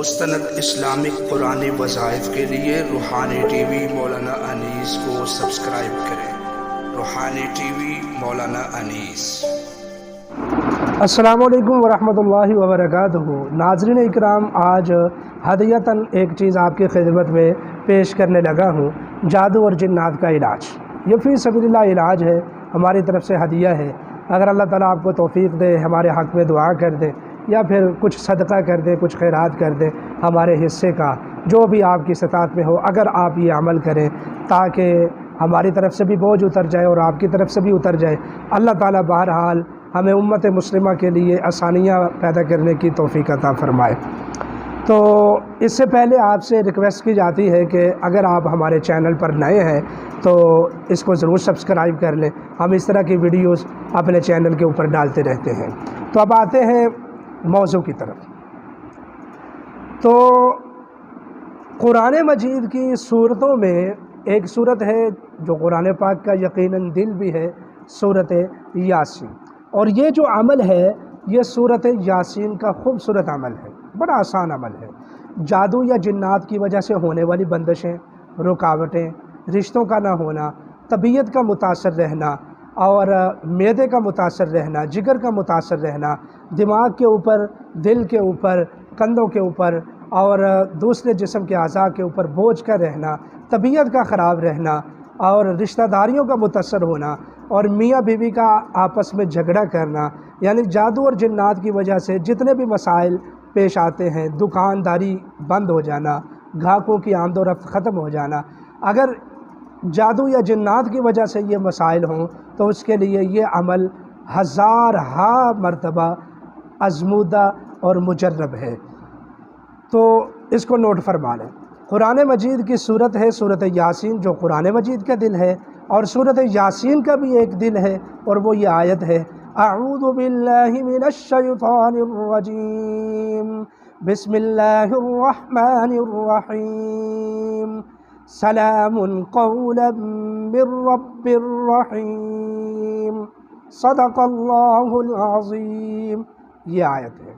مستند اسلامک قرآنی وظائف کے لیے روحانی ٹی وی مولانا انیس کو سبسکرائب کریں۔ روحانی ٹی وی مولانا انیس۔ السلام علیکم ورحمۃ اللہ وبرکاتہ۔ ناظرین اکرام، آج ہدیتاً ایک چیز آپ کی خدمت میں پیش کرنے لگا ہوں، جادو اور جنات کا علاج۔ یہ فی سبیل اللہ علاج ہے، ہماری طرف سے ہدیہ ہے۔ اگر اللہ تعالیٰ آپ کو توفیق دے، ہمارے حق میں دعا کر دے، یا پھر کچھ صدقہ کر دے، کچھ خیرات کر دے ہمارے حصے کا، جو بھی آپ کی استطاعت میں ہو، اگر آپ یہ عمل کریں تاکہ ہماری طرف سے بھی بوجھ اتر جائے اور آپ کی طرف سے بھی اتر جائے، اللہ تعالیٰ بہرحال ہمیں امت مسلمہ کے لیے آسانیاں پیدا کرنے کی توفیق عطا فرمائے۔ تو اس سے پہلے آپ سے ریکویسٹ کی جاتی ہے کہ اگر آپ ہمارے چینل پر نئے ہیں تو اس کو ضرور سبسکرائب کر لیں۔ ہم اس طرح کی ویڈیوز اپنے چینل کے اوپر ڈالتے رہتے ہیں۔ تو اب آتے ہیں موضوع کی طرف۔ تو قرآن مجید کی صورتوں میں ایک صورت ہے جو قرآن پاک کا یقیناً دل بھی ہے، سورۃ یاسین۔ اور یہ جو عمل ہے، یہ سورۃ یاسین کا خوبصورت عمل ہے، بڑا آسان عمل ہے۔ جادو یا جنات کی وجہ سے ہونے والی بندشیں، رکاوٹیں، رشتوں کا نہ ہونا، طبیعت کا متاثر رہنا اور معدے کا متاثر رہنا، جگر کا متاثر رہنا، دماغ کے اوپر، دل کے اوپر، کندھوں کے اوپر اور دوسرے جسم کے اعضاء کے اوپر بوجھ کا رہنا، طبیعت کا خراب رہنا اور رشتہ داریوں کا متاثر ہونا اور میاں بیوی کا آپس میں جھگڑا کرنا، یعنی جادو اور جنات کی وجہ سے جتنے بھی مسائل پیش آتے ہیں، دکانداری بند ہو جانا، گاہکوں کی آمد و رفت ختم ہو جانا، اگر جادو یا جنات کی وجہ سے یہ مسائل ہوں تو اس کے لیے یہ عمل ہزارہا مرتبہ آزمودہ اور مجرب ہے۔ تو اس کو نوٹ فرما لیں۔ قرآن مجید کی صورت ہے سورۃ یاسین، جو قرآن مجید کا دل ہے، اور سورۃ یاسین کا بھی ایک دل ہے، اور وہ یہ آیت ہے، اعوذ باللہ من الشیطان الرجیم، بسم اللہ الرحمن الرحیم، سلام قولا من رب الرحیم، صدق اللہ العظیم۔ یہ آیت ہے،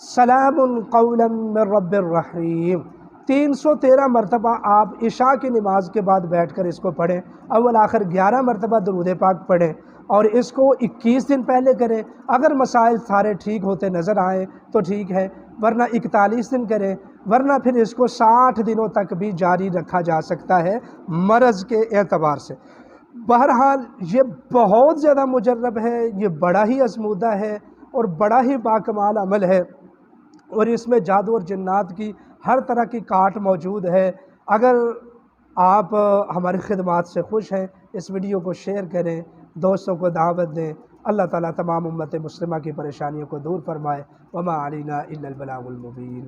سلام قولا من رب الرحیم۔ 313 مرتبہ آپ عشاء کی نماز کے بعد بیٹھ کر اس کو پڑھیں، اول آخر 11 مرتبہ درود پاک پڑھیں، اور اس کو 21 دن پہلے کریں۔ اگر مسائل سارے ٹھیک ہوتے نظر آئیں تو ٹھیک ہے، ورنہ 41 دن کریں، ورنہ پھر اس کو 60 دنوں تک بھی جاری رکھا جا سکتا ہے مرض کے اعتبار سے۔ بہرحال یہ بہت زیادہ مجرب ہے، یہ بڑا ہی آزمودہ ہے اور بڑا ہی باکمال عمل ہے، اور اس میں جادو اور جنات کی ہر طرح کی کاٹ موجود ہے۔ اگر آپ ہماری خدمات سے خوش ہیں، اس ویڈیو کو شیئر کریں، دوستوں کو دعوت دیں۔ اللہ تعالیٰ تمام امت مسلمہ کی پریشانیوں کو دور فرمائے۔ وما علینا الا البلاغ المبین۔